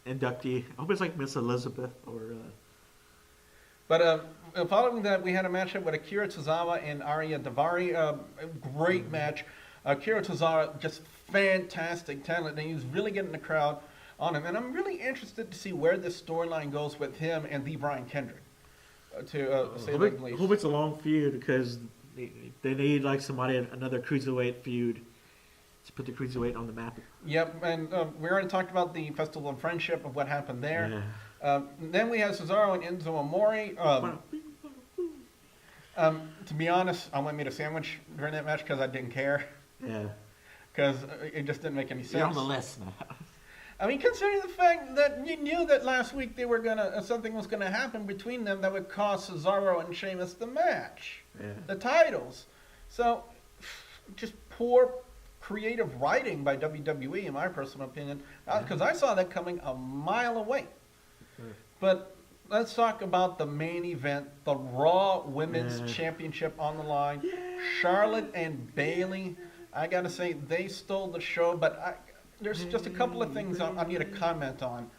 inductee? I hope it's like Miss Elizabeth or... But following that, we had a matchup with Akira Tozawa and Arya Daivari. A great match. Akira Tozawa, just fantastic talent, and he was really getting the crowd on him. And I'm really interested to see where this storyline goes with him and the Brian Kendrick. To say the least. I hope it's a long feud because they need like another cruiserweight feud to put the cruiserweight on the map. Yep, and we already talked about the Festival of Friendship of what happened there. Yeah. Then we had Cesaro and Enzo Amore. To be honest, I went made a sandwich during that match because I didn't care. Yeah. Because it just didn't make any sense. You're on the list now. I mean, considering the fact that you knew that last week they were something was gonna happen between them that would cost Cesaro and Sheamus the match, the titles. So, just poor creative writing by WWE, in my personal opinion, because I saw that coming a mile away. But let's talk about the main event, the Raw Women's Championship on the line. Charlotte and Bayley, I gotta say, they stole the show, but there's just a couple of things I need to comment on.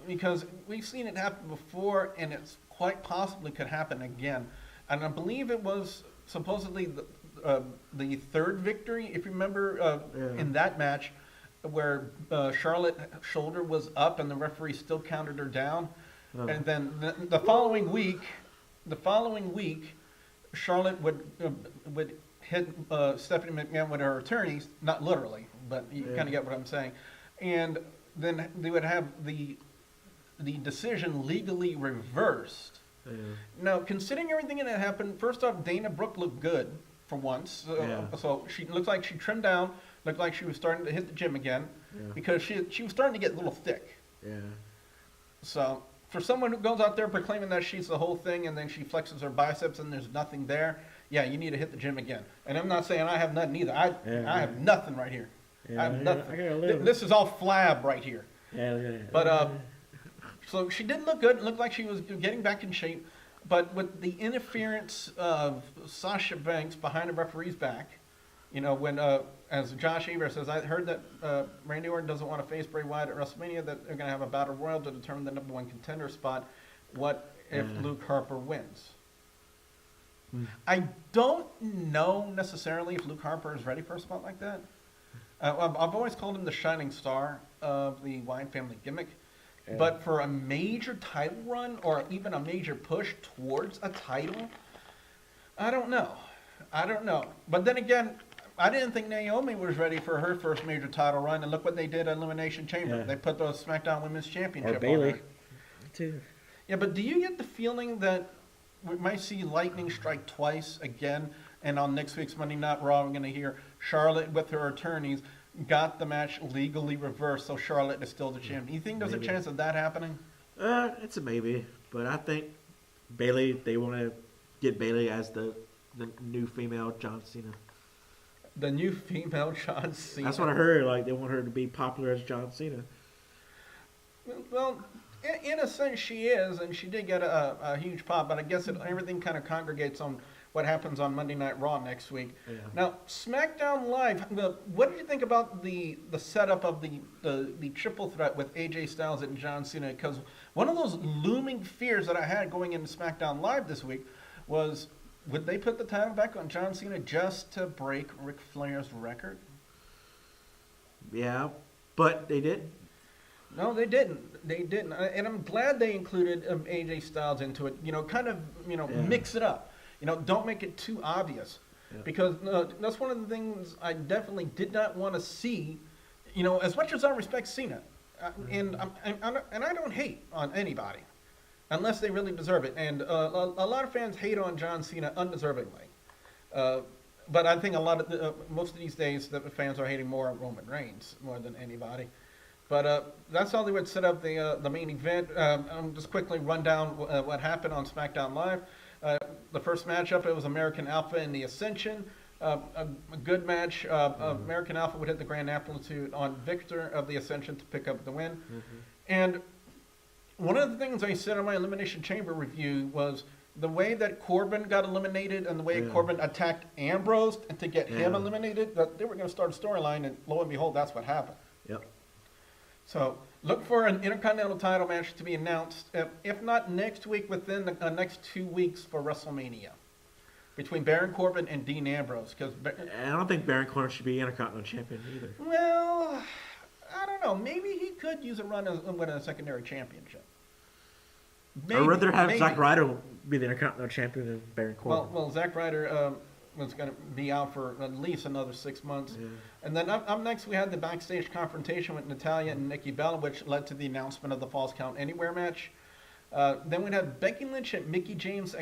Because we've seen it happen before, and it's quite possibly could happen again. And I believe it was supposedly the third victory, if you remember, in that match, where Charlotte's shoulder was up and the referee still counted her down. And then the following week, Charlotte would hit Stephanie McMahon with her attorneys, not literally, but you kind of get what I'm saying. And then they would have the decision legally reversed. Now, considering everything that happened, first off, Dana Brooke looked good for once. So she looked like she trimmed down, looked like she was starting to hit the gym again, because she was starting to get a little thick. So for someone who goes out there proclaiming that she's the whole thing and then she flexes her biceps and there's nothing there, you need to hit the gym again. And I'm not saying I have nothing either. I have nothing right here. I have nothing. This is all flab right here. But so she did look good. It looked like she was getting back in shape. But with the interference of Sasha Banks behind the referee's back, when, as Josh Eber says, I heard that Randy Orton doesn't want to face Bray Wyatt at WrestleMania, that they're going to have a battle royal to determine the #1 contender spot. What if Luke Harper wins? I don't know necessarily if Luke Harper is ready for a spot like that. I've always called him the shining star of the Wyatt family gimmick, Yeah. But for a major title run or even a major push towards a title, I don't know. But then again, I didn't think Naomi was ready for her first major title run, and look what they did at Elimination Chamber. Yeah. They put the SmackDown Women's Championship Or Bayley, on her. too. Yeah, but do you get the feeling that we might see lightning strike twice again, and on next week's Monday Night Raw, we're going to hear Charlotte with her attorneys got the match legally reversed, so Charlotte is still the champion. You think there's Maybe. a chance of that happening? It's a maybe, but I think Bayley. They want to get Bayley as the new female John Cena. The new female John Cena. That's what I heard. Like they want her to be popular as John Cena. Well, in a sense, she is, and she did get a huge pop. But I guess everything kind of congregates on what happens on Monday Night Raw next week. Yeah. Now, SmackDown Live. What did you think about the setup of the triple threat with AJ Styles and John Cena? Because one of those looming fears that I had going into SmackDown Live this week was, would they put the title back on John Cena just to break Ric Flair's record? Yeah, but they did. No, they didn't. And I'm glad they included AJ Styles into it. Kind of, Yeah. mix it up. Don't make it too obvious. Yeah. Because that's one of the things I definitely did not want to see. As much as I respect Cena, and I don't hate on anybody, unless they really deserve it. And a lot of fans hate on John Cena undeservingly. But I think most of these days the fans are hating more on Roman Reigns more than anybody. But that's how they would set up the main event. Just quickly run down what happened on SmackDown Live. The first matchup, it was American Alpha and the Ascension. A good match. American Alpha would hit the Grand Amplitude on Victor of the Ascension to pick up the win. Mm-hmm. And one of the things I said in my Elimination Chamber review was the way that Corbin got eliminated and the way Corbin attacked Ambrose and to get him eliminated, that they were going to start a storyline, and lo and behold, that's what happened. Yep. So look for an Intercontinental title match to be announced, if not next week, within the next 2 weeks for WrestleMania, between Baron Corbin and Dean Ambrose. Because I don't think Baron Corbin should be Intercontinental Champion either. well, I don't know. Maybe he could use a run and win a secondary championship. I'd rather have Zack Ryder be the Intercontinental Champion than Baron Corbin. Well, Zack Ryder was going to be out for at least another 6 months. Yeah. And then up next, we had the backstage confrontation with Natalya and Nikki Bella, which led to the announcement of the Falls Count Anywhere match. Then we had Becky Lynch and Mickie James.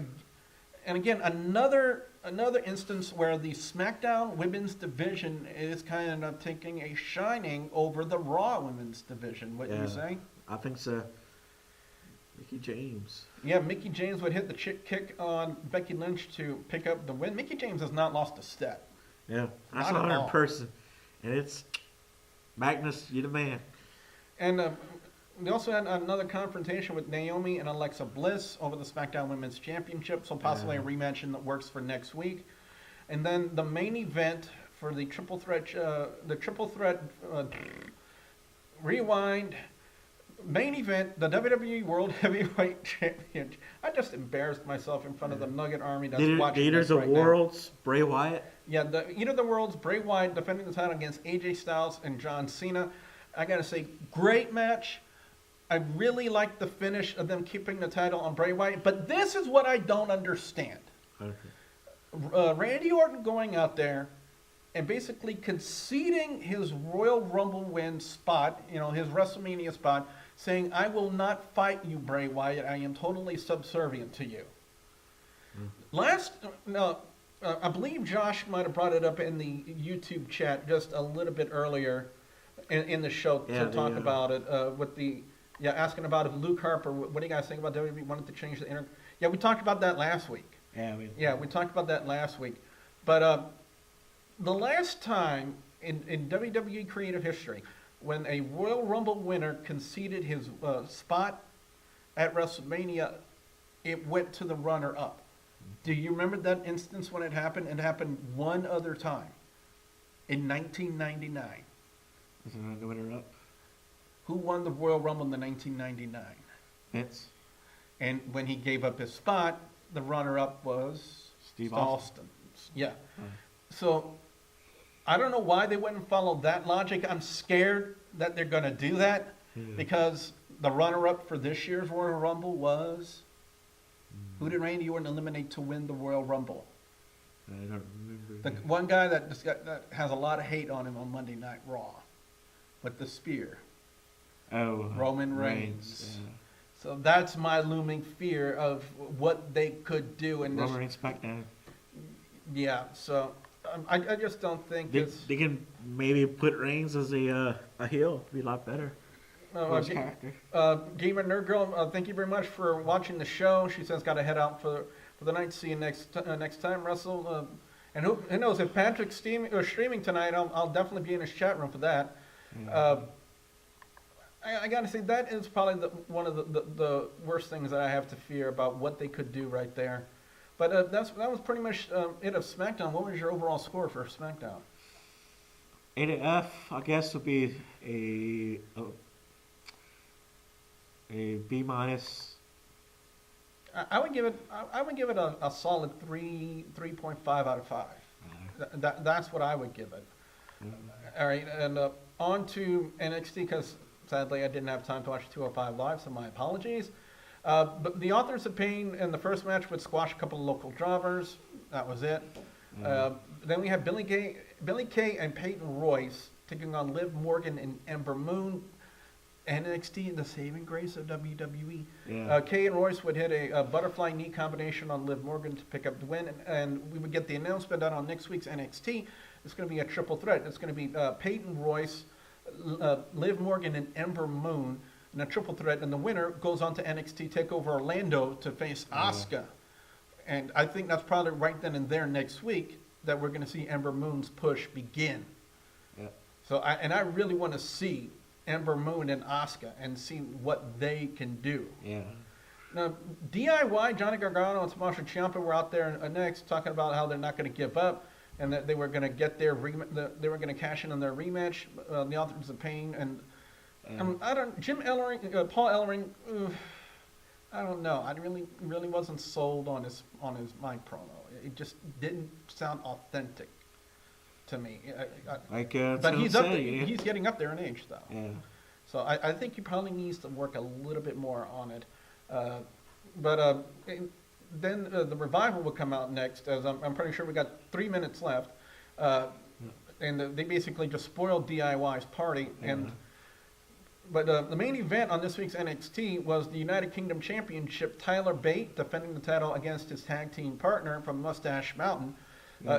And again, another instance where the SmackDown Women's Division is kind of taking a shining over the Raw Women's Division. What do you say? I think so. Mickie James. Yeah, Mickie James would hit the chick kick on Becky Lynch to pick up the win. Mickie James has not lost a step. Yeah, I Not saw at her all. in person, and it's Magnus, you the man. And we also had another confrontation with Naomi and Alexa Bliss over the SmackDown Women's Championship, so possibly a rematch in the works for next week. And then the main event for the triple threat rewind. Main event, the WWE World Heavyweight Champion. I just embarrassed myself in front of the Nugget Army that's watching Leaders this of right Worlds, Bray Wyatt. now. Yeah, the Eater of the World's Bray Wyatt defending the title against AJ Styles and John Cena. I gotta say, great match. I really like the finish of them keeping the title on Bray Wyatt, but this is what I don't understand. Okay. Randy Orton going out there and basically conceding his Royal Rumble win spot, his WrestleMania spot, saying, "I will not fight you, Bray Wyatt. I am totally subservient to you." I believe Josh might have brought it up in the YouTube chat just a little bit earlier in the show to talk about it with the asking about if Luke Harper. What do you guys think about WWE wanted to change the inter? Yeah, we talked about that last week. We talked about that last week. But the last time in WWE creative history when a Royal Rumble winner conceded his spot at WrestleMania, it went to the runner-up. Do you remember that instance when it happened? It happened one other time in 1999. Is it the winner-up? Who won the Royal Rumble in the 1999? Vince. And when he gave up his spot, the runner-up was Steve Austin. Yeah. Right. So I don't know why they wouldn't follow that logic. I'm scared that they're going to do that because the runner-up for this year's Royal Rumble was, who did Randy Orton eliminate to win the Royal Rumble? I don't remember. The one guy that has a lot of hate on him on Monday Night Raw with the spear. Roman Reigns. Yeah. So that's my looming fear of what they could do in this. Roman Reigns SmackDown. Yeah, so I just don't think they can maybe put Reigns as a heel. It'd be a lot better. Gamer Nerd Girl, thank you very much for watching the show. She says got to head out for the night. See you next time, Russell. And who knows, if Patrick's streaming tonight, I'll definitely be in his chat room for that. Yeah. I got to say, that is probably one of the worst things that I have to fear about what they could do right there. But that was pretty much it of SmackDown. What was your overall score for SmackDown? A to F, I guess, would be a B minus. I would give it a solid 3.5 out of 5. That's what I would give it. All right, and on to NXT, because sadly I didn't have time to watch 205 Live, so my apologies. But the Authors of Pain in the first match would squash a couple of local jobbers. That was it. Then we have Billy Kay and Peyton Royce taking on Liv Morgan and Ember Moon. NXT, the saving grace of WWE. Yeah. Kay and Royce would hit a butterfly knee combination on Liv Morgan to pick up the win, and we would get the announcement out on next week's NXT. It's going to be a triple threat. It's going to be Peyton Royce, Liv Morgan, and Ember Moon in a triple threat, and the winner goes on to NXT TakeOver Orlando to face Asuka. And I think that's probably right then and there next week that we're going to see Ember Moon's push begin. Yeah. So I really want to see Ember Moon and Asuka and see what they can do. Yeah. Now, DIY, Johnny Gargano and Tommaso Ciampa were out there next talking about how they're not going to give up and that they were going to get they were going to cash in on their rematch, the Authors of Pain, and Paul Ellering. I don't know. I really wasn't sold on his mic promo. It just didn't sound authentic to me. But he's up. He's getting up there in age, though. Yeah. So I think he probably needs to work a little bit more on it. Then the Revival will come out next, as I'm pretty sure we got 3 minutes left. And they basically just spoiled DIY's party. But the main event on this week's NXT was the United Kingdom Championship. Tyler Bate defending the title against his tag team partner from Mustache Mountain,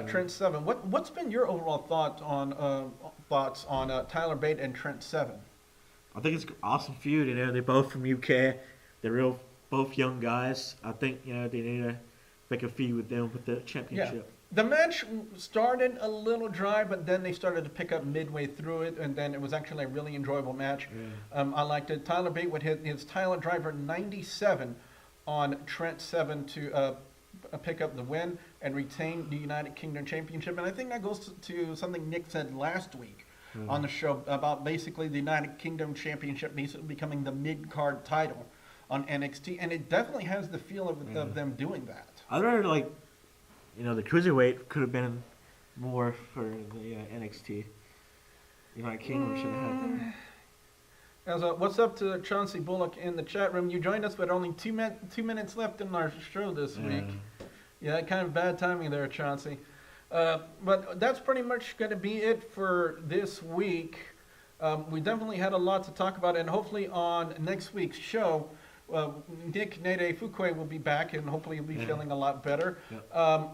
Trent Seven. What's been your overall thoughts on Tyler Bate and Trent Seven? I think it's an awesome feud. You know, they're both from UK. They're both young guys. I think they need to make a feud with them with the championship. Yeah. The match started a little dry, but then they started to pick up midway through it, and then it was actually a really enjoyable match. Yeah. I liked it. Tyler Bate would hit his Tyler Driver 97 on Trent Seven to pick up the win and retain the United Kingdom Championship. And I think that goes to something Nick said last week on the show about basically the United Kingdom Championship basically becoming the mid-card title on NXT, and it definitely has the feel of them doing that. I'd rather the cruiserweight could have been more for the NXT. United Kingdom should have had that. What's up to Chauncey Bullock in the chat room? You joined us with only 2 minutes left in our show this week. Yeah, kind of bad timing there, Chauncey. But that's pretty much going to be it for this week. We definitely had a lot to talk about, and hopefully on next week's show, Nick Nede Fukue will be back, and hopefully he'll be feeling a lot better. Yep.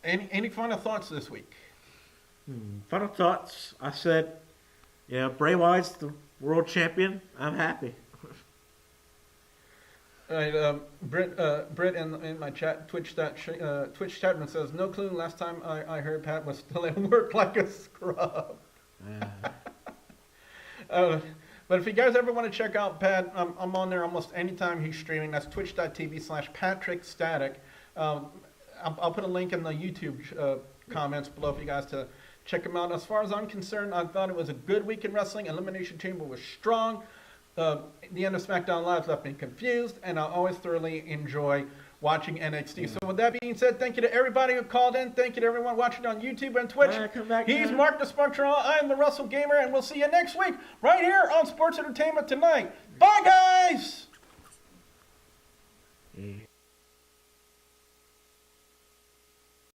Any final thoughts this week? Final thoughts. I said, Bray Wyatt's the world champion. I'm happy. All right, Britt in my chat, Twitch chat room says, no clue. Last time I heard Pat was still at work like a scrub. But if you guys ever want to check out Pat, I'm on there almost anytime he's streaming. That's twitch.tv/PatrickStatic. I'll put a link in the YouTube comments below for you guys to check him out. As far as I'm concerned, I thought it was a good week in wrestling. Elimination Chamber was strong. The end of SmackDown Live left me confused, and I always thoroughly enjoy watching NXT. So with that being said, thank you to everybody who called in. Thank you to everyone watching on YouTube and Twitch. Come back, He's man. Mark the Sparktron. I am the Russell Gamer, and we'll see you next week right here on Sports Entertainment Tonight. Bye, guys! Yeah.